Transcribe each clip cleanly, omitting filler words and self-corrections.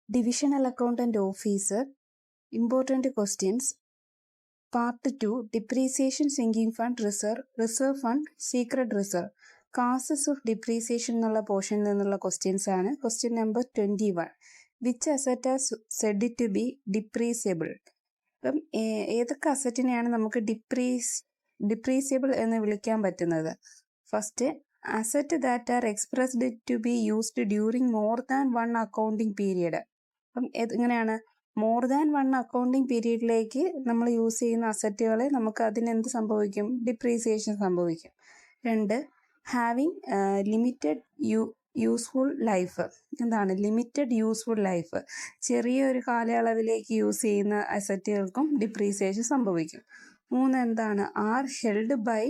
Divisional Accountant Officer, Important Questions, Part 2, Depreciation Sinking Fund Reserve, Reserve Fund, Secret Reserve. Causes of depreciation എന്നുള്ള പോർഷനിൽ നിന്നുള്ള questions ആണ്. Question number 21. Which asset are said to be depreciable? അപ്പം ഏതൊക്കെ അസറ്റിനെയാണ് നമുക്ക് depreciable എന്ന് വിളിക്കാൻ പറ്റുന്നത്? First, asset that are expressed to be used during more than one accounting period. അപ്പം എങ്ങനെയാണ് മോർ ദാൻ വൺ അക്കൗണ്ടിങ് പീരീഡിലേക്ക് നമ്മൾ യൂസ് ചെയ്യുന്ന അസറ്റുകളെ നമുക്ക് അതിനെന്ത് സംഭവിക്കും? ഡിപ്രീസിയേഷൻ സംഭവിക്കും. 2, ഹാവിങ് ലിമിറ്റഡ് യൂസ്ഫുൾ ലൈഫ്. എന്താണ് ലിമിറ്റഡ് യൂസ്ഫുൾ ലൈഫ്? ചെറിയൊരു കാലയളവിലേക്ക് യൂസ് ചെയ്യുന്ന അസറ്റുകൾക്കും ഡിപ്രീസിയേഷൻ സംഭവിക്കും. 3, എന്താണ് are held by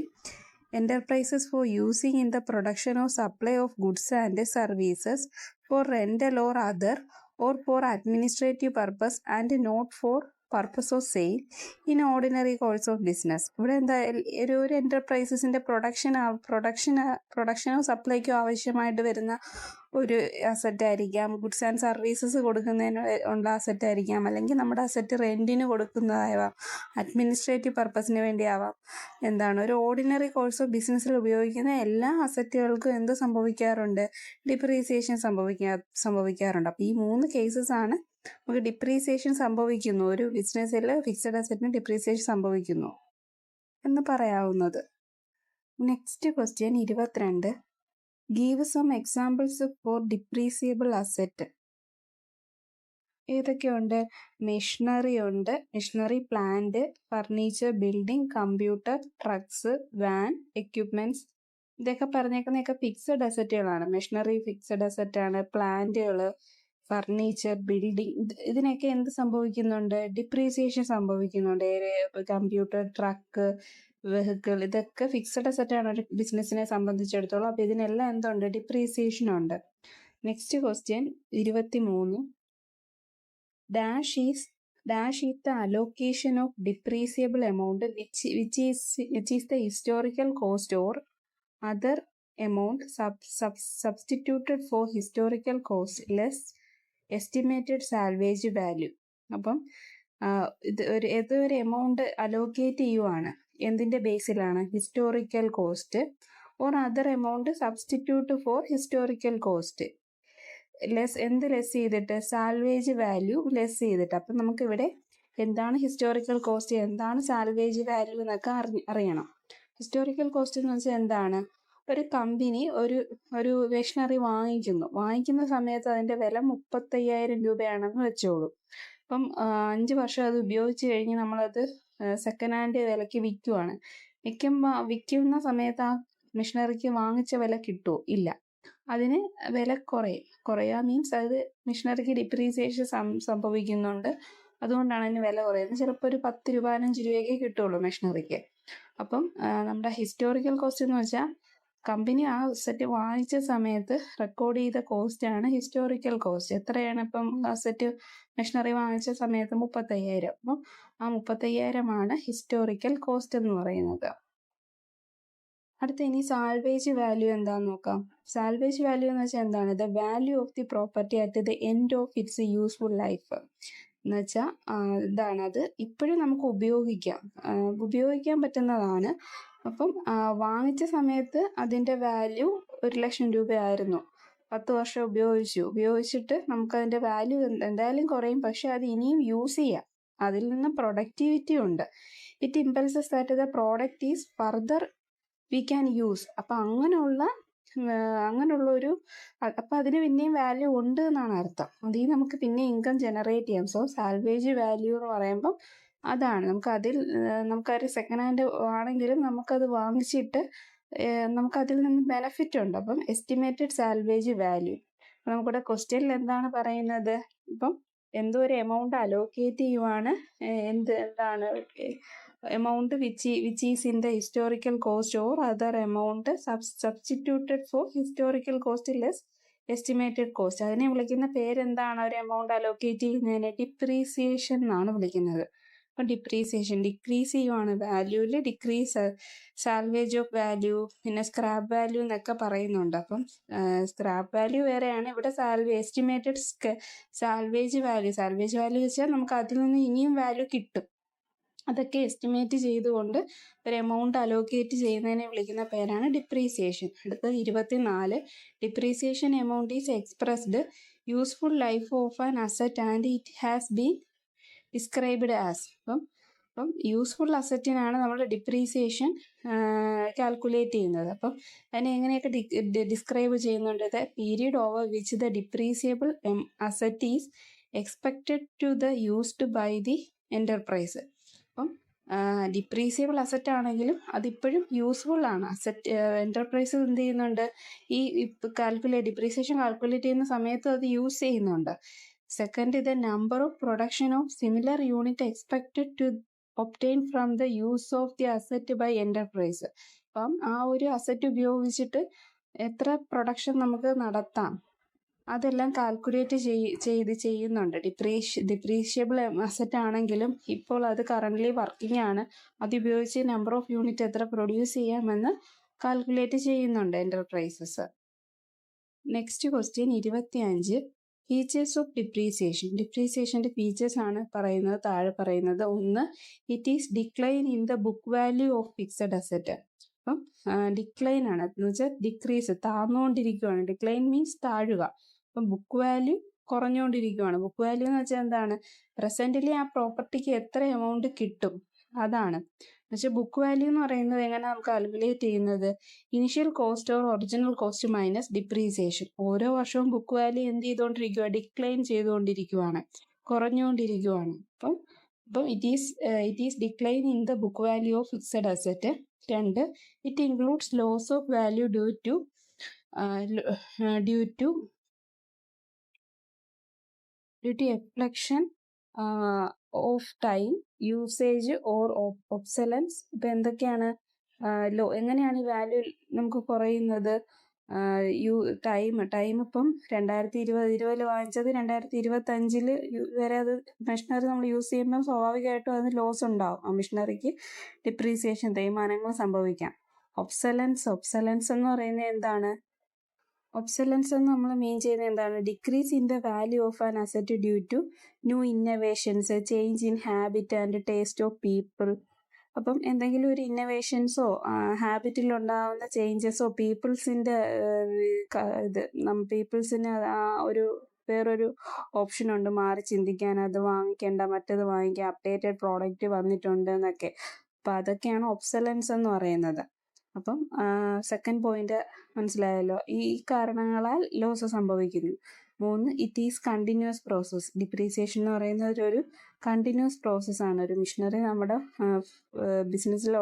enterprises for using in the production or supply of goods and services for rental or other or for administrative purpose and not for purpose of sale in ordinary course of business. ഇവിടെ എന്താ ഒരു എന്റർപ്രൈസസിന്റെ പ്രൊഡക്ഷനോ സപ്ലൈക്കോ ആവശ്യമായിട്ട് വരുന്ന ഒരു asset ആയിരിക്കാം, goods and services കൊടുക്കുന്നതിന് ഉള്ള asset ആയിരിക്കാം, അല്ലെങ്കിൽ നമ്മുടെ അസറ്റ് റെന്റിന് കൊടുക്കുന്നതാവാം, അഡ്മിനിസ്ട്രേറ്റീവ് പർപ്പസിന് വേണ്ടിയാവാം. എന്താണ് ഒരു ഓർഡിനറി കോഴ്സ് ഓഫ് ബിസിനസ്സിൽ ഉപയോഗിക്കുന്ന എല്ലാ അസറ്റുകൾക്കും എന്ത് സംഭവിക്കാറുണ്ട്? ഡിപ്രീസിയേഷൻ സംഭവിക്കാറുണ്ട്. അപ്പോൾ ഈ 3 കേസസ് ആണ് നമുക്ക് ഡിപ്രീസിയേഷൻ സംഭവിക്കുന്നു, ഒരു ബിസിനസ്സിൽ ഫിക്സഡ് അസറ്റിന് ഡിപ്രീസിയേഷൻ സംഭവിക്കുന്നു എന്ന് പറയാവുന്നത്. Next question 22. Give some examples for depreciable asset. ഏതൊക്കെയുണ്ട്? മെഷീനറി ഉണ്ട്, machinery, plant, furniture, building, computer, trucks, van, equipments. ഇതൊക്കെ പറഞ്ഞേക്കുന്നതൊക്കെ ഫിക്സഡ് അസറ്റുകളാണ്. മെഷീനറി ഫിക്സഡ് അസറ്റ് ആണ്. പ്ലാന്റുകൾ, ഫർണിച്ചർ, ബിൽഡിംഗ്, ഇതിനൊക്കെ എന്ത് സംഭവിക്കുന്നുണ്ട്? ഡിപ്രീസിയേഷൻ സംഭവിക്കുന്നുണ്ട്. കമ്പ്യൂട്ടർ, ട്രക്ക്, വെഹിക്കിൾ, ഇതൊക്കെ ഫിക്സഡ് അസറ്റ് ആണ് ഒരു ബിസിനസ്സിനെ സംബന്ധിച്ചിടത്തോളം. അപ്പൊ ഇതിനെല്ലാം എന്തുണ്ട്? ഡിപ്രീസിയേഷൻ ഉണ്ട്. Next question 23. Dash is the allocation of depreciable amount which is the historical cost or other amount substituted for historical cost less estimated salvage value. അപ്പം ഏതൊരു എമൗണ്ട് അലോക്കേറ്റ് ചെയ്യുവാണ്, എന്തിന്റെ ബേസിലാണ്? Historical cost or other amount substitute for historical cost. എന്ത് less ചെയ്തിട്ട്? Salvage value less ചെയ്തിട്ട്. അപ്പം നമുക്കിവിടെ എന്താണ് ഹിസ്റ്റോറിക്കൽ കോസ്റ്റ്, എന്താണ് സാൽവേജ് വാല്യൂ എന്നൊക്കെ അറിയണം. ഹിസ്റ്റോറിക്കൽ കോസ്റ്റ് എന്ന് വെച്ചാൽ എന്താണ്? ഒരു കമ്പനി ഒരു മെഷീനറി വാങ്ങിക്കുന്ന സമയത്ത് അതിന്റെ വില 35,000 രൂപയാണെന്ന് വെച്ചോളൂ. അപ്പം 5 വർഷം അത് ഉപയോഗിച്ച് കഴിഞ്ഞ് നമ്മളത് സെക്കൻഡ് ഹാൻഡ് വിലയ്ക്ക് വിൽക്കുന്ന സമയത്ത് ആ മെഷീനറിക്ക് വാങ്ങിച്ച വില കിട്ടുമോ? ഇല്ല. അതിന് വില കുറയാ മീൻസ് അത് മെഷീനറിക്ക് ഡിപ്രീസിയേഷൻ സംഭവിക്കുന്നുണ്ട്. അതുകൊണ്ടാണ് അതിന് വില കുറയുന്നത്. ചിലപ്പോൾ ഒരു 10 രൂപ 15 രൂപയൊക്കെ കിട്ടുള്ളൂ മെഷീനറിക്ക്. അപ്പം നമ്മുടെ ഹിസ്റ്റോറിക്കൽ കോസ്റ്റ് എന്ന് വെച്ചാൽ കമ്പനി ആ അസറ്റ് വാങ്ങിച്ച സമയത്ത് റെക്കോർഡ് ചെയ്ത കോസ്റ്റ് ആണ് ഹിസ്റ്റോറിക്കൽ കോസ്റ്റ്. എത്രയാണ് ഇപ്പം അസറ്റ് മെഷീനറി വാങ്ങിച്ച സമയത്ത്? 35,000. അപ്പം ആ 35,000 ആണ് ഹിസ്റ്റോറിക്കൽ കോസ്റ്റ് എന്ന് പറയുന്നത്. അടുത്ത ഇനി സാൽവേജ് വാല്യൂ എന്താന്ന് നോക്കാം. സാൽവേജ് വാല്യൂ എന്ന് വെച്ചാൽ എന്താണ്? The value of the property at the end of its useful life എന്ന് വെച്ചാൽ എന്താണ്? അത് ഇപ്പോഴും നമുക്ക് ഉപയോഗിക്കാൻ പറ്റുന്നതാണ്. അപ്പം വാങ്ങിച്ച സമയത്ത് അതിന്റെ വാല്യൂ 1,00,000 രൂപയായിരുന്നു. 10 വർഷം ഉപയോഗിച്ചിട്ട് നമുക്കതിന്റെ വാല്യൂ എന്തായാലും കുറയും, പക്ഷെ അത് ഇനിയും യൂസ് ചെയ്യാം. അതിൽ നിന്ന് പ്രൊഡക്ടിവിറ്റി ഉണ്ട്. It impulses that the product is further we can use. അപ്പൊ അങ്ങനെയുള്ള അപ്പൊ അതിന് പിന്നെയും വാല്യൂ ഉണ്ട് എന്നാണ് അർത്ഥം. അതിൽ നമുക്ക് പിന്നെ ഇൻകം ജനറേറ്റ് ചെയ്യാം. സോ സാൽവേജ് വാല്യൂ എന്ന് പറയുമ്പോൾ അതാണ്. നമുക്കൊരു സെക്കൻഡ് ഹാൻഡ് ആണെങ്കിലും നമുക്കത് വാങ്ങിച്ചിട്ട് നമുക്കതിൽ നിന്ന് ബെനഫിറ്റ് ഉണ്ട്. അപ്പം എസ്റ്റിമേറ്റഡ് സാൽവേജ് വാല്യൂ. നമുക്കിവിടെ ക്വസ്റ്റ്യനിൽ എന്താണ് പറയുന്നത്? ഇപ്പം എന്തോ ഒരു എമൗണ്ട് അലോക്കേറ്റ് ചെയ്യുവാണ്. എന്താണ് amount which is in the historical cost or other amount substituted four historical cost less estimated cost. അതിനെ വിളിക്കുന്ന പേരെന്താണ്? ഒരു എമൗണ്ട് അലോക്കേറ്റ് ചെയ്യുന്നതിനെ ഡിപ്രീസിയേഷൻ എന്നാണ് വിളിക്കുന്നത്. അപ്പം ഡിപ്രീസിയേഷൻ ഡിക്രീസ് ചെയ്യുവാണ്, വാല്യൂവിൽ ഡിക്രീസ്, സാൽവേജ് ഓഫ് വാല്യൂ, പിന്നെ സ്ക്രാപ്പ് വാല്യൂ എന്നൊക്കെ പറയുന്നുണ്ട്. അപ്പം സ്ക്രാപ്പ് വാല്യൂ വേറെയാണ്, ഇവിടെ എസ്റ്റിമേറ്റഡ് സാൽവേജ് വാല്യൂ വെച്ചാൽ നമുക്ക് അതിൽ നിന്ന് ഇനിയും വാല്യൂ കിട്ടും. അതൊക്കെ എസ്റ്റിമേറ്റ് ചെയ്തുകൊണ്ട് ഒരു എമൗണ്ട് അലോക്കേറ്റ് ചെയ്യുന്നതിനെ വിളിക്കുന്ന പേരാണ് ഡിപ്രീസിയേഷൻ. അടുത്ത 24, depreciation amount is expressed useful life of an asset and it has been described as. അപ്പം യൂസ്ഫുൾ അസറ്റിനാണ് നമ്മൾ ഡിപ്രീസിയേഷൻ കാൽക്കുലേറ്റ് ചെയ്യുന്നത്. അപ്പം അതിനെ എങ്ങനെയൊക്കെ ഡിസ്ക്രൈബ് ചെയ്യുന്നുണ്ട്? The period over which the depreciable asset is expected to the used by the enterprise. അപ്പം depreciable asset ആണെങ്കിലും അതിപ്പോഴും യൂസ്ഫുൾ ആണ്. അസറ്റ് എൻ്റർപ്രൈസ് എന്ത് ചെയ്യുന്നുണ്ട്? ഈ ഡിപ്രീസിയേഷൻ കാൽക്കുലേറ്റ് ചെയ്യുന്ന സമയത്ത് അത് യൂസ് ചെയ്യുന്നുണ്ട്. Second, the number of production of similar unit expected to obtain from the use of the asset by enterprise. അപ്പം ആ ഒരു അസറ്റ് ഉപയോഗിച്ചിട്ട് എത്ര പ്രൊഡക്ഷൻ നമുക്ക് നടത്താം, അതെല്ലാം കാൽക്കുലേറ്റ് ചെയ്യുന്നുണ്ട്. ഡിപ്രീഷ്യബിൾ അസറ്റ് ആണെങ്കിലും ഇപ്പോൾ അത് കറൻ്റ്ലി വർക്കിംഗ് ആണ്, അതുപയോഗിച്ച് നമ്പർ ഓഫ് യൂണിറ്റ് എത്ര പ്രൊഡ്യൂസ് ചെയ്യാമെന്ന് കാൽക്കുലേറ്റ് ചെയ്യുന്നുണ്ട് enterprises. Next question 25, features of depreciation. ഡിപ്രീസിയേഷൻ്റെ ഫീച്ചേഴ്സ് ആണ് പറയുന്നത്, താഴെ പറയുന്നത്. 1, it is decline in the book value of fixed asset. അപ്പം ഡിക്ലൈൻ ആണ് എന്ന് വെച്ചാൽ ഡിക്രീസ്, താഴ്ന്നുകൊണ്ടിരിക്കുകയാണ്. ഡിക്ലൈൻ മീൻസ് താഴുക. അപ്പം ബുക്ക് വാല്യൂ കുറഞ്ഞുകൊണ്ടിരിക്കുകയാണ്. ബുക്ക് വാല്യൂ എന്ന് വെച്ചാൽ എന്താണ്? പ്രസന്റ്ലി ആ പ്രോപ്പർട്ടിക്ക് എത്ര എമൗണ്ട് കിട്ടും അതാണ്. എന്നുവെച്ചാൽ ബുക്ക് വാല്യൂ എന്ന് പറയുന്നത് എങ്ങനെ നമുക്ക് കാൽക്കുലേറ്റ് ചെയ്യുന്നത്? Initial cost or original cost minus depreciation. ഓരോ വർഷവും ബുക്ക് വാല്യൂ എന്ത് ചെയ്തുകൊണ്ടിരിക്കുക? ഡിക്ലൈൻ ചെയ്തുകൊണ്ടിരിക്കുകയാണ്, കുറഞ്ഞുകൊണ്ടിരിക്കുകയാണ്. അപ്പം it is decline in the book value of fixed asset. 2, it includes loss of value due to reflection of time usage or obsolescence. ഇപ്പം എന്തൊക്കെയാണ് എങ്ങനെയാണ് ഈ വാല്യൂ നമുക്ക് കുറയുന്നത്? ടൈം ഇപ്പം 2020 വാങ്ങിച്ചത് 2025 വരെ അത് മെഷീനറി നമ്മൾ യൂസ് ചെയ്യുമ്പോൾ സ്വാഭാവികമായിട്ടും അതിന് ലോസ് ഉണ്ടാവും. ആ മെഷീനറിക്ക് ഡിപ്രീസിയേഷൻ, തേയ്മാനങ്ങൾ സംഭവിക്കാം. ഒബ്സലൻസ് എന്ന് പറയുന്നത് എന്താണ്? ഒബ്സലൻസ് എന്ന് നമ്മൾ മീൻ ചെയ്യുന്നത് എന്താണ്? Decrease in the value of an asset due to new innovations, change in habit and taste of people. അപ്പം എന്തെങ്കിലും ഒരു ഇന്നവേഷൻസോ ഹാബിറ്റിലുണ്ടാകുന്ന ചേഞ്ചസോ പീപ്പിൾസിൻ്റെ പീപ്പിൾസിന് വേറൊരു ഓപ്ഷൻ ഉണ്ട്, മാറി ചിന്തിക്കാൻ, അത് വാങ്ങിക്കേണ്ട മറ്റത് വാങ്ങിക്കാം, അപ്ഡേറ്റഡ് പ്രോഡക്റ്റ് വന്നിട്ടുണ്ട് എന്നൊക്കെ. അപ്പം അതൊക്കെയാണ് ഒബ്സലൻസ് എന്ന് പറയുന്നത്. അപ്പം സെക്കൻഡ് പോയിന്റ് മനസ്സിലായല്ലോ. ഈ കാരണങ്ങളാൽ ലോസ് സംഭവിക്കുന്നു. 3, it is continuous process. Depreciation എന്ന് പറയുന്നത് ഒരു കണ്ടിന്യൂസ് പ്രോസസ്സാണ്. ഒരു മെഷീനറി നമ്മുടെ ബിസിനസ്സിൽ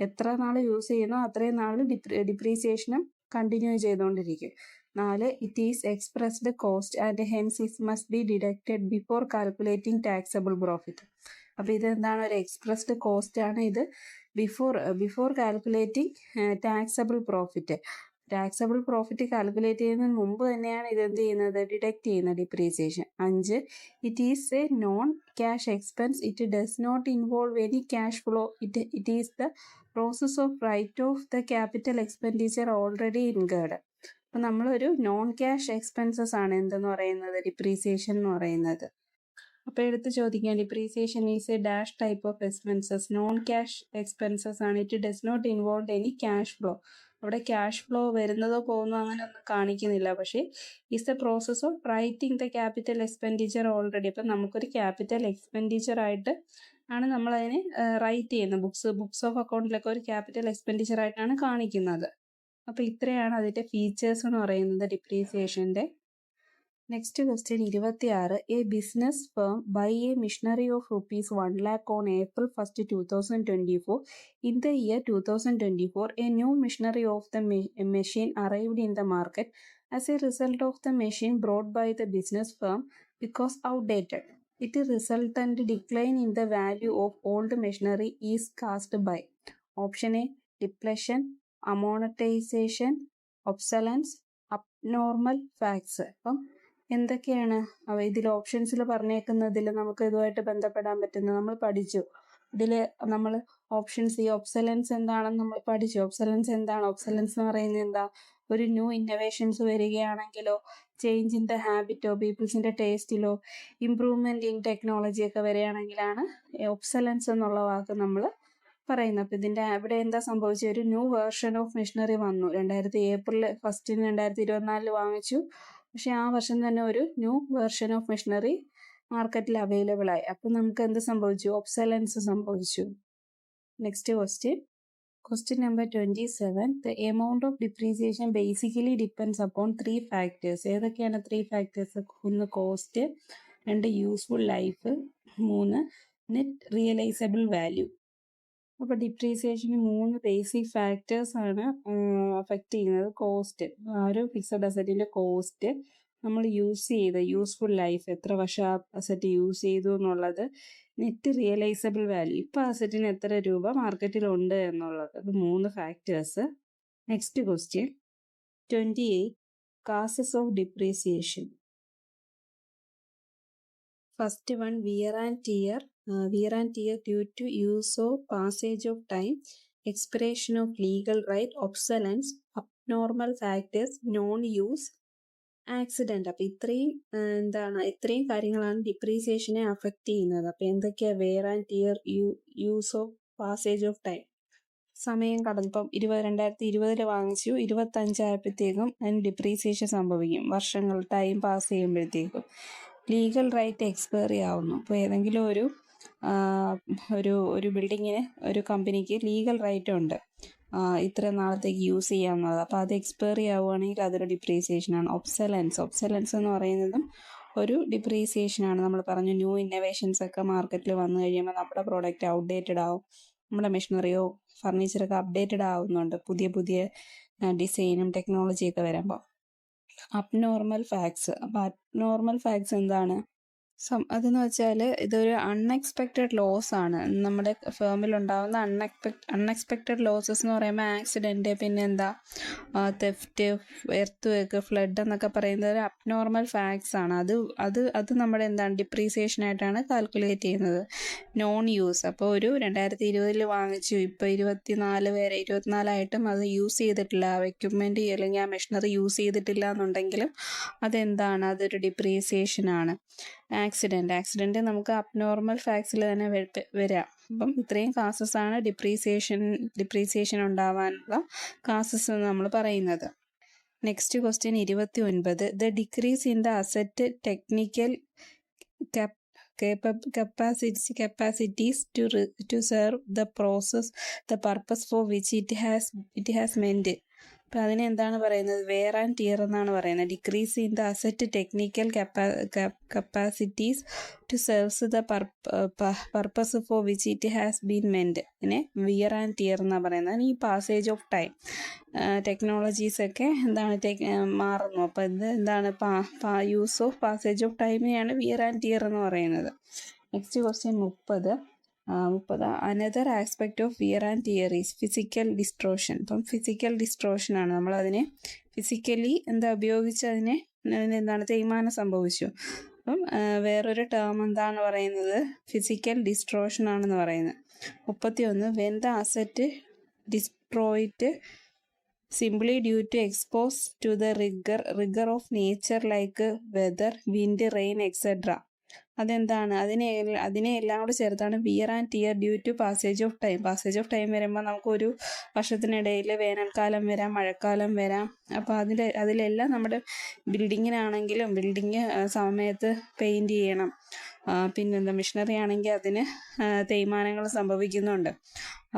എത്ര നാൾ യൂസ് ചെയ്യുന്നോ അത്രയും നാൾ ഡിപ്രീസിയേഷനും കണ്ടിന്യൂ ചെയ്തുകൊണ്ടിരിക്കും. 4, it is expressed cost and hence it must be deducted before calculating taxable profit. അപ്പോൾ ഇതെന്താണ്? ഒരു എക്സ്പ്രസ്ഡ് കോസ്റ്റ് ആണ് ഇത്. Before calculating taxable profit. Taxable profit calculate ചെയ്യുന്നതിന് മുമ്പ് തന്നെയാണ് ഇതെന്ത് ചെയ്യുന്നത്? ഡിഡക്റ്റ് ചെയ്യുന്നത് depreciation. 5, it is a non cash expense. It does not involve any cash flow. It is the process of write off the capital expenditure already incurred. അപ്പം നമ്മളൊരു non cash expenses ആണ് എന്തെന്ന് പറയുന്നത്? ഡിപ്രീസിയേഷൻ എന്ന് പറയുന്നത്. അപ്പോൾ എടുത്ത് ചോദിക്കാം, depreciation is a dash type of expenses. Non cash expenses ആണ്. It does not involve any cash flow. അവിടെ ക്യാഷ് ഫ്ലോ വരുന്നതോ പോകുന്നതോ അങ്ങനെ ഒന്നും കാണിക്കുന്നില്ല. പക്ഷേ is the process of writing the capital expenditure already. അപ്പം നമുക്കൊരു ക്യാപിറ്റൽ എക്സ്പെൻഡിച്ചർ ആയിട്ട് ആണ് നമ്മളതിനെ റൈറ്റ് ചെയ്യുന്നത്. ബുക്സ് ഓഫ് അക്കൗണ്ടിലൊക്കെ ഒരു ക്യാപിറ്റൽ എക്സ്പെൻഡിച്ചർ ആയിട്ടാണ് കാണിക്കുന്നത്. അപ്പോൾ ഇത്രയാണ് അതിൻ്റെ ഫീച്ചേഴ്സ് എന്ന് പറയുന്നത് ഡിപ്രീസിയേഷൻ്റെ. Next question 26, a business firm by a machinery of ₹1 lakh on April 1, 2024. In the year 2024, a new machinery of the machine arrived in the market. As a result of the machine brought by the business firm because outdated, it resultant decline in the value of old machinery is caused by option A, depletion, amortization, obsolescence, abnormal facts. അപ്പം എന്തൊക്കെയാണ് ഇതിൽ ഓപ്ഷൻസിൽ പറഞ്ഞേക്കുന്നതിൽ നമുക്ക് ഇതുമായിട്ട് ബന്ധപ്പെടാൻ പറ്റുന്നത് നമ്മൾ പഠിച്ചു. ഇതിൽ നമ്മൾ ഓപ്ഷൻസ്, ഈ ഒബ്സലൻസ് എന്താണെന്ന് നമ്മൾ പഠിച്ചു. ഒബ്സലൻസ് എന്താണ്? ഒബ്സലൻസ് എന്ന് പറയുന്നത് എന്താ? ഒരു ന്യൂ ഇന്നോവേഷൻസ് വരികയാണെങ്കിലോ, ചേഞ്ച് ഇൻ ദ ഹാബിറ്റോ, പീപ്പിൾസിൻ്റെ ടേസ്റ്റിലോ, ഇംപ്രൂവ്മെൻറ്റ് ഇൻ ടെക്നോളജി ഒക്കെ വരികയാണെങ്കിലാണ് ഒബ്സലൻസ് എന്നുള്ള വാക്ക് നമ്മൾ പറയുന്നത്. അപ്പോൾ ഇതിൻ്റെ അവിടെ എന്താ സംഭവിച്ചത്? ഒരു ന്യൂ വേർഷൻ ഓഫ് മെഷീനറി വന്നു. ഏപ്രിൽ 1 2024 വാങ്ങിച്ചു. പക്ഷെ ആ വർഷം തന്നെ ഒരു ന്യൂ വേർഷൻ ഓഫ് മെഷീനറി മാർക്കറ്റിൽ അവൈലബിൾ ആയി. അപ്പം നമുക്ക് എന്ത് സംഭവിച്ചു? ഒബ്സലൻസ് സംഭവിച്ചു. Next question number 27. The amount of depreciation basically depends upon 3 factors. ഏതൊക്കെയാണ് 3 factors? 1 cost, 2 useful life, 3 net realisable value. അപ്പോൾ ഡിപ്രീസിയേഷന് 3 ബേസിക് ഫാക്ടേഴ്സ് ആണ് അഫക്റ്റ് ചെയ്യുന്നത്. കോസ്റ്റ്, ഒരു ഫിക്സഡ് അസറ്റിൻ്റെ കോസ്റ്റ്, നമ്മൾ യൂസ് ചെയ്ത യൂസ്ഫുൾ ലൈഫ്, എത്ര വർഷം ആ അസറ്റ് യൂസ് ചെയ്തു എന്നുള്ളത്, നെറ്റ് റിയലൈസബിൾ വാല്യൂ, ഇപ്പോൾ അസറ്റിന് എത്ര രൂപ മാർക്കറ്റിലുണ്ട് എന്നുള്ളത്. അത് 3 factors. Next question 28. Causes of depreciation. First one, wear and tear due to use of passage of time, expiration of legal right, obsolescence, abnormal factors, non-use, accident. അപ്പോൾ ഇത്രയും കാര്യങ്ങളാണ് ഡിപ്രീസിയേഷനെ അഫക്റ്റ് ചെയ്യുന്നത്. അപ്പോൾ എന്തൊക്കെയാണ്? Wear and tear, use of passage of time, സമയം കടന്നു. ഇപ്പം 2020 വാങ്ങിച്ചു, 25 ആയപ്പോഴത്തേക്കും അതിന് ഡിപ്രീസിയേഷൻ സംഭവിക്കും. വർഷങ്ങൾ ടൈം പാസ് ചെയ്യുമ്പോഴത്തേക്കും. ലീഗൽ റൈറ്റ് എക്സ്പയറി ആവുന്നു. അപ്പോൾ ഏതെങ്കിലും ഒരു ബിൽഡിങ്ങിന്, ഒരു കമ്പനിക്ക് ലീഗൽ റൈറ്റ് ഉണ്ട് ഇത്ര നാളത്തേക്ക് യൂസ് ചെയ്യാവുന്നത്. അപ്പോൾ അത് എക്സ്പയറി ആവുകയാണെങ്കിൽ അതൊരു ഡിപ്രീസിയേഷനാണ്. ഒബ്സലൻസ് എന്ന് പറയുന്നതും ഒരു ഡിപ്രീസിയേഷനാണ്. നമ്മൾ പറഞ്ഞു ന്യൂ ഇന്നോവേഷൻസ് ഒക്കെ മാർക്കറ്റിൽ വന്നു കഴിയുമ്പോൾ നമ്മുടെ പ്രോഡക്റ്റ് ഔട്ട്ഡേറ്റഡ് ആവും. നമ്മുടെ മെഷീനറിയോ ഫർണിച്ചറൊക്കെ അപ്ഡേറ്റഡ് ആവുന്നുണ്ട് പുതിയ ഡിസൈനും ടെക്നോളജിയൊക്കെ വരുമ്പോൾ. Abnormal facts. അപ്പോൾ അബ്നോർമൽ ഫാക്ട്സ് എന്താണ്? അതെന്ന് വെച്ചാൽ ഇതൊരു അൺഎക്സ്പെക്റ്റഡ് ലോസ് ആണ്. നമ്മുടെ ഫേമിൽ ഉണ്ടാകുന്ന അൺഎക്സ്പെക്റ്റഡ് ലോസസ് എന്ന് പറയുമ്പോൾ ആക്സിഡൻറ്റ്, പിന്നെന്താ തെഫ്റ്റ്, എർത്ത്, ഫ്ലഡ് എന്നൊക്കെ പറയുന്നത് ഒരു അബ്നോർമൽ ഫാക്ട്സ് ആണ്. അത് നമ്മുടെ എന്താണ് ഡിപ്രീസിയേഷനായിട്ടാണ് കാൽക്കുലേറ്റ് ചെയ്യുന്നത്. Non use. അപ്പോൾ ഒരു 2020 വാങ്ങിച്ചു, ഇപ്പോൾ 24 അത് യൂസ് ചെയ്തിട്ടില്ല, എക്യുപ്മെൻറ്റ് അല്ലെങ്കിൽ ആ മെഷീനറി യൂസ് ചെയ്തിട്ടില്ല എന്നുണ്ടെങ്കിലും അതെന്താണ്? അതൊരു ഡിപ്രീസിയേഷനാണ്. ആക്സിഡൻറ്റ് നമുക്ക് അബ്നോർമൽ ഫാക്ട്സിൽ തന്നെ വരാം. അപ്പം ഇത്രയും കാസസ് ആണ് ഡിപ്രീസിയേഷൻ ഉണ്ടാവാനുള്ള കാസസ് എന്ന് നമ്മൾ പറയുന്നത്. Next question 29. The decrease in the asset technical capacities to serve the purpose for which it has meant. അപ്പോൾ അതിനെ എന്താണ് പറയുന്നത്? വെയർ ആൻഡ് ടിയർ എന്നാണ് പറയുന്നത്. Decrease in the asset technical capacities to serves the purpose for which it has been meant. ഇതിനെ wear and tear എന്നാണ് പറയുന്നത്. ഈ പാസേജ് ഓഫ് ടൈം, ടെക്നോളജീസൊക്കെ മാറുന്നു. അപ്പോൾ ഇത് എന്താണ്? യൂസ് ഓഫ് പാസേജ് ഓഫ് ടൈമിനെയാണ് വിയർ ആൻഡ് ടിയർ എന്ന് പറയുന്നത്. Next question 30. Another aspect of wear and tear is physical distortion. ഇപ്പം ഫിസിക്കൽ ഡിസ്ട്രോഷനാണ്. നമ്മളതിനെ ഫിസിക്കലി ഉപയോഗിച്ച് എന്താണ് തേയ്മാനം സംഭവിച്ചു. അപ്പം വേറൊരു ടേം എന്താണ് പറയുന്നത്? ഫിസിക്കൽ ഡിസ്ട്രോഷനാണെന്ന് പറയുന്നത്. 31. When the asset destroyed simply due to expose to the rigor of nature like weather, wind, rain, etc. അതെന്താണ്? അതിനെ എല്ലാം കൂടെ ചേർത്താണ് wear and tear due to passage of time. Passage of time വരുമ്പോൾ നമുക്കൊരു വർഷത്തിനിടയിൽ വേനൽക്കാലം വരാം, മഴക്കാലം വരാം. അപ്പോൾ അതിലെല്ലാം നമ്മുടെ ബിൽഡിങ്ങിനാണെങ്കിലും ബിൽഡിങ് സമയത്ത് പെയിൻറ് ചെയ്യണം. പിന്നെന്താ മെഷീനറി ആണെങ്കിൽ അതിന് തേയ്മാനങ്ങൾ സംഭവിക്കുന്നുണ്ട്.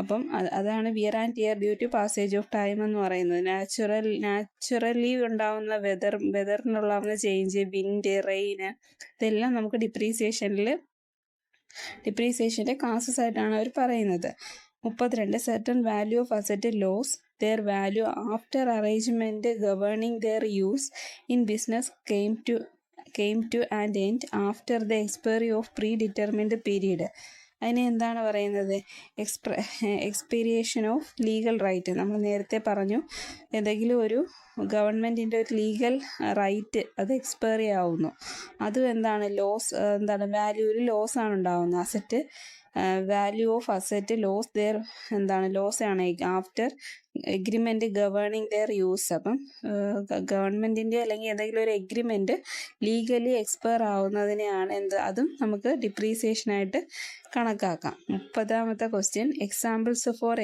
അപ്പം അതാണ് wear and tear due to passage of time എന്ന് പറയുന്നത്. നാച്ചുറലി ഉണ്ടാവുന്ന വെതറിനുണ്ടാവുന്ന ചേഞ്ച്, വിൻഡ്, റെയിന്, ഇതെല്ലാം നമുക്ക് ഡിപ്രീസിയേഷൻ്റെ കാസസ് ആയിട്ടാണ് അവർ പറയുന്നത്. 32. Certain value of asset loss their value after arrangement governing their use in business came to an end after the expiry of predetermined period. അതിനെ എന്താണ് പറയുന്നത്? എക്സ്പീരിയേഷൻ ഓഫ് ലീഗൽ റൈറ്റ്. നമ്മൾ നേരത്തെ പറഞ്ഞു, ഏതെങ്കിലും ഒരു ഗവൺമെൻറ്റിൻ്റെ ഒരു ലീഗൽ റൈറ്റ് അത് എക്സ്പയറി ആവുന്നു. അതും എന്താണ്? ലോസ്, എന്താണ്? വാല്യൂവിൽ ലോസ് ആണ് ഉണ്ടാവുന്നത്. Asset value of asset loss their, എന്താണ്? ലോസ് ആണ് after agreement governing their use. അപ്പം ഗവൺമെൻറ്റിൻ്റെ അല്ലെങ്കിൽ ഏതെങ്കിലും ഒരു എഗ്രിമെൻറ്റ് ലീഗലി എക്സ്പയർ ആവുന്നതിനെയാണ് അതും നമുക്ക് ഡിപ്രീസിയേഷനായിട്ട് കണക്കാക്കാം. 30ാമത്തെ question, examples for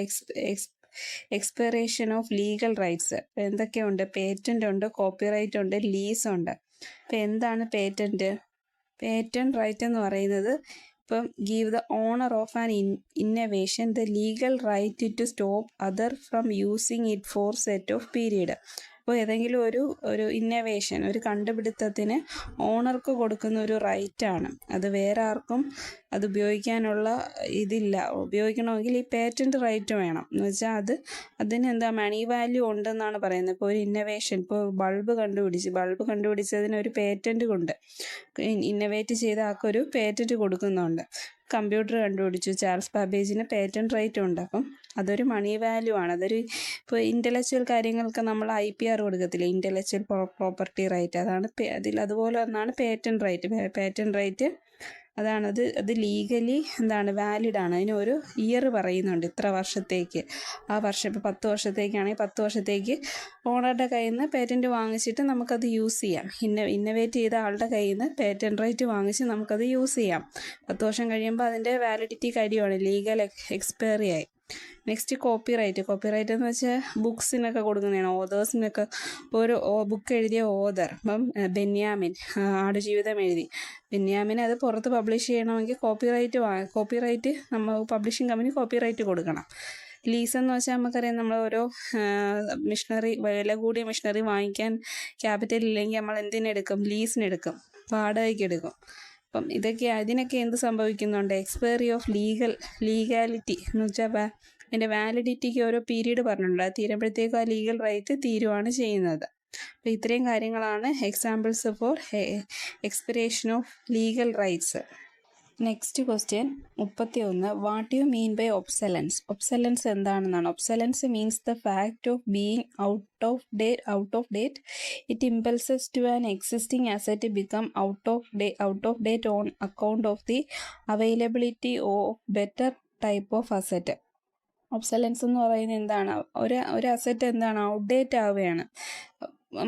expiration of legal rights. എന്തൊക്കെയുണ്ട്? പേറ്റൻ്റ് ഉണ്ട്, കോപ്പിറൈറ്റ് ഉണ്ട്, ലീസ് ഉണ്ട്. ഇപ്പം എന്താണ് പേറ്റൻറ്റ്? പേറ്റൻറ്റ് റൈറ്റ് എന്ന് പറയുന്നത്, ഇപ്പം give the owner of an innovation the legal right to stop other from using it for set of period. അപ്പോൾ ഏതെങ്കിലും ഒരു ഇന്നവേഷൻ, ഒരു കണ്ടുപിടുത്തത്തിന് ഓണർക്ക് കൊടുക്കുന്ന ഒരു റൈറ്റാണ്. അത് വേറെ ആർക്കും അത് ഉപയോഗിക്കാനുള്ള ഇതില്ല. ഉപയോഗിക്കണമെങ്കിൽ ഈ പേറ്റൻറ്റ് റൈറ്റ് വേണം. എന്ന് വെച്ചാൽ അതിന് മണി വാല്യൂ ഉണ്ടെന്നാണ് പറയുന്നത്. ഇപ്പോൾ ഒരു ഇന്നവേഷൻ, ഇപ്പോൾ ബൾബ് കണ്ടുപിടിച്ചതിന് ഒരു പേറ്റൻറ്റ് കൊണ്ട് ഇന്നവേറ്റ് ചെയ്ത ആൾക്കൊരു പേറ്റൻറ്റ് കൊടുക്കുന്നുണ്ട്. കമ്പ്യൂട്ടർ കണ്ടുപിടിച്ചു, ചാൾസ് ബാബേജിന് പേറ്റൻറ്റ് റൈറ്റ് ഉണ്ട്. അപ്പം അതൊരു മണി വാല്യൂ ആണ്. ഇപ്പോൾ ഇൻ്റലക്ച്വൽ കാര്യങ്ങൾക്ക് നമ്മൾ IPR കൊടുക്കത്തില്ല, ഇൻ്റലക്ച്വൽ പ്രോപ്പർട്ടി റൈറ്റ്. അതുപോലെ ഒന്നാണ് പേറ്റൻറ്റ് റൈറ്റ്. പേറ്റൻറ്റ് റൈറ്റ് അത് ലീഗലി വാലിഡ് ആണ്. അതിന് ഒരു ഇയർ പറയുന്നുണ്ട്, ഇത്ര വർഷത്തേക്ക്. ആ വർഷം ഇപ്പോൾ 10 വർഷത്തേക്കാണെങ്കിൽ 10 വർഷത്തേക്ക് ഓണറുടെ കയ്യിൽ നിന്ന് പേറ്റൻറ്റ് വാങ്ങിച്ചിട്ട് നമുക്കത് യൂസ് ചെയ്യാം. ഇന്നവേറ്റ് ചെയ്ത ആളുടെ കയ്യിൽ നിന്ന് പേറ്റൻറ്റ് റൈറ്റ് വാങ്ങിച്ച് നമുക്കത് യൂസ് ചെയ്യാം. 10 വർഷം കഴിയുമ്പോൾ അതിൻ്റെ വാലിഡിറ്റി കഴിയുവാണ്, ലീഗൽ എക്സ്പയറി ആയി. നെക്സ്റ്റ് കോപ്പിറൈറ്റ് എന്ന് വെച്ചാൽ ബുക്സിനൊക്കെ കൊടുക്കുന്നതാണ്, ഓതേഴ്സിനൊക്കെ. ഒരു ബുക്ക് എഴുതിയ ഓതർ, ഇപ്പം ബെന്യാമിൻ ആടുജീവിതം എഴുതി. ബെന്യാമിൻ അത് പുറത്ത് പബ്ലിഷ് ചെയ്യണമെങ്കിൽ കോപ്പിറൈറ്റ് നമ്മൾ പബ്ലിഷിംഗ് കമ്പനി കോപ്പിറൈറ്റ് കൊടുക്കണം. ലീസ് എന്ന് വെച്ചാൽ നമുക്കറിയാം, നമ്മൾ ഓരോ വില കൂടിയ മിഷനറി വാങ്ങിക്കാൻ ക്യാപിറ്റൽ ഇല്ലെങ്കിൽ നമ്മൾ എന്തിനെടുക്കും? ലീസിനെടുക്കും, വാടകയ്ക്ക് എടുക്കും. അപ്പം ഇതിനൊക്കെ എന്ത് സംഭവിക്കുന്നുണ്ട്? എക്സ്പയറി ഓഫ് ലീഗാലിറ്റി എന്ന് വെച്ചാൽ അതിൻ്റെ വാലിഡിറ്റിക്ക് ഓരോ പീരീഡ് പറഞ്ഞിട്ടുണ്ട്. അത് തീരുമ്പോഴത്തേക്കും ആ ലീഗൽ റൈറ്റ് തീരുവാണ് ചെയ്യുന്നത്. അപ്പോൾ ഇത്രയും കാര്യങ്ങളാണ് examples for expiration of legal rights. Next question 31. What you mean by obsolescence? Obsolescence എന്താണെന്നാണ്. Obsolescence means the fact of being out of date. It impulses to an existing asset become out of date on account of the availability of better type of asset. Obsolescence എന്ന് പറയുന്നത് എന്താണ്? ഒരു asset outdate ആവുകയാണ്.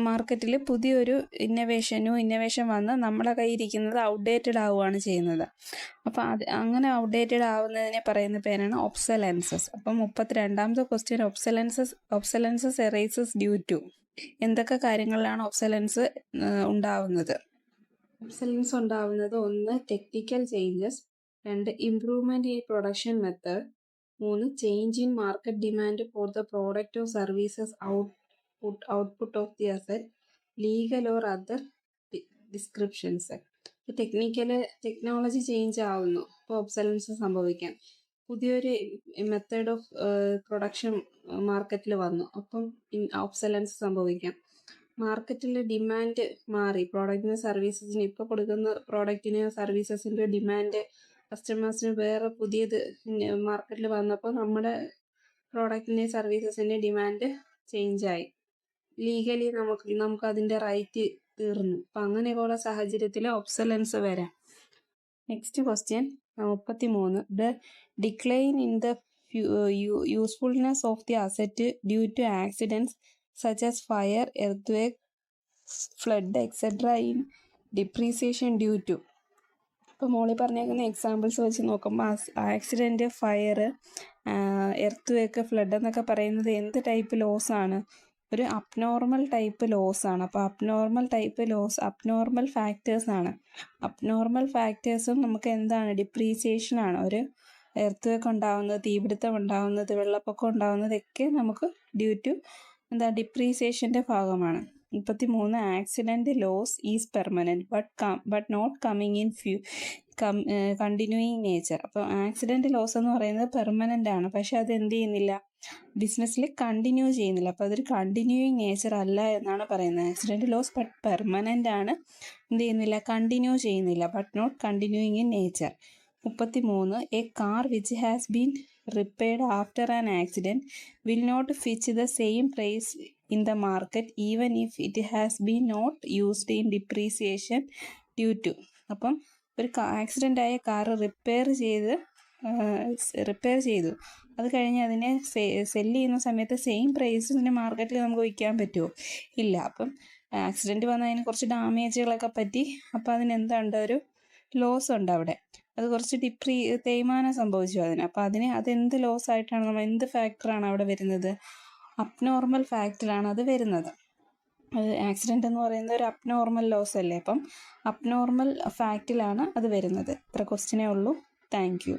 മാർക്കറ്റിൽ പുതിയൊരു innovation വന്ന് നമ്മുടെ കയ്യിരിക്കുന്നത് outdated ആവുകയാണ് ചെയ്യുന്നത്. അപ്പോൾ അങ്ങനെ ഔട്ട്ഡേറ്റഡ് ആവുന്നതിനെ പറയുന്ന പേരാണ് ഒബ്സലൻസസ്. അപ്പം 32ാമത്തെ ക്വസ്റ്റ്യൻ, ഒബ്സലൻസസ് എറേസസ് ഡ്യൂ ടു. എന്തൊക്കെ കാര്യങ്ങളിലാണ് ഒബ്സലൻസ് ഉണ്ടാവുന്നത്? ഒബ്സലൻസ് ഉണ്ടാവുന്നത് 1. Technical changes. 2. Improvement in production method. 3. Change in market demand for the product of services output of the asset. Legal or other descriptions. Technology change ആവുന്നു, ഇപ്പോൾ obsolescence സംഭവിക്കാം. പുതിയൊരു method of production മാർക്കറ്റിൽ വന്നു, അപ്പം obsolescence സംഭവിക്കാം. മാർക്കറ്റിൽ ഡിമാൻഡ് മാറി, പ്രോഡക്റ്റിന് സർവീസസിന്, ഇപ്പോൾ കൊടുക്കുന്ന പ്രോഡക്റ്റിന് സർവീസസിൻ്റെ ഡിമാൻഡ് കസ്റ്റമേഴ്സിന് വേറെ പുതിയത് മാർക്കറ്റിൽ വന്നപ്പോൾ നമ്മുടെ പ്രോഡക്റ്റിൻ്റെ സർവീസസിൻ്റെ ഡിമാൻഡ് ചേഞ്ചായി. ലീഗലി നമുക്ക് അതിൻ്റെ റൈറ്റ് തീർന്നു. അപ്പം അങ്ങനെയുള്ള സാഹചര്യത്തിൽ ഒബ്സലൻസ് വരാം. Next question 33. The decline in the usefulness of the asset due to accidents such as fire, earth, flood etcetera in depreciation due to. ഇപ്പോൾ മോളിൽ പറഞ്ഞേക്കുന്ന എക്സാമ്പിൾസ് വെച്ച് നോക്കുമ്പോൾ ആക്സിഡൻറ്റ്, ഫയർ, എർത്ത്, ഫ്ലഡ് എന്നൊക്കെ പറയുന്നത് എന്ത് ടൈപ്പ് ലോസാണ്? ഒരു അബ്നോർമൽ ടൈപ്പ് ലോസാണ്. അപ്പോൾ അബ്നോർമൽ ഫാക്ടേഴ്സാണ്. അബ്നോർമൽ ഫാക്ടേഴ്സും നമുക്ക് എന്താണ്? ഡിപ്രീസിയേഷനാണ്. ഒരു എർത്ത് ഉണ്ടാകുന്നത്, തീപിടുത്തം ഉണ്ടാകുന്നത്, വെള്ളപ്പൊക്കം ഉണ്ടാകുന്നതൊക്കെ നമുക്ക് ഡ്യൂ ടു ഡിപ്രീസിയേഷൻ്റെ ഭാഗമാണ്. 33. Accident loss is permanent but not coming in continuing nature. അപ്പോൾ ആക്സിഡൻറ്റ് ലോസ് എന്ന് പറയുന്നത് പെർമനൻ്റ് ആണ്, പക്ഷെ അത് എന്ത് ചെയ്യുന്നില്ല? ബിസിനസ്സിൽ കണ്ടിന്യൂ ചെയ്യുന്നില്ല. അപ്പോൾ അതൊരു കണ്ടിന്യൂയിങ് നേച്ചർ അല്ല എന്നാണ് പറയുന്നത്. ആക്സിഡൻറ്റ് ലോസ് ബട്ട് പെർമനൻ്റ് ആണ്, എന്ത് ചെയ്യുന്നില്ല? കണ്ടിന്യൂ ചെയ്യുന്നില്ല. But not continuing in nature. 33. A car which has been repaired after an accident will not fetch the same price in the market even if it has been not used in depreciation due to. അപ്പം ഒരു accident ആയ car repair ചെയ്തു, അത് കഴിഞ്ഞ് അതിനെ cell ചെയ്യുന്ന സമയത്ത് same പ്രൈസിന് മാർക്കറ്റിൽ നമുക്ക് വിൽക്കാൻ പറ്റുമോ? ഇല്ല. അപ്പം ആക്സിഡൻറ്റ് വന്നതിന് കുറച്ച് ഡാമേജുകളൊക്കെ പറ്റി, അപ്പോൾ അതിനെന്തുണ്ട്, ഒരു ലോസ് ഉണ്ട് അവിടെ. അത് കുറച്ച് തേയ്മാനം സംഭവിച്ചു അതിന്. അപ്പോൾ അതെന്ത് ലോസ് ആയിട്ടാണ് എന്ത് ഫാക്ടറാണ് അവിടെ വരുന്നത്? അബ്നോർമൽ ഫാക്ടറാണ് അത് വരുന്നത്. അത് ആക്സിഡൻ്റ് എന്ന് പറയുന്നത് ഒരു അബ്നോർമൽ ലോസ് അല്ലേ? അപ്പം അബ്നോർമൽ ഫാക്റ്റിലാണ് അത് വരുന്നത്. ഇത്ര ക്വസ്റ്റ്യനേ ഉള്ളൂ. Thank you.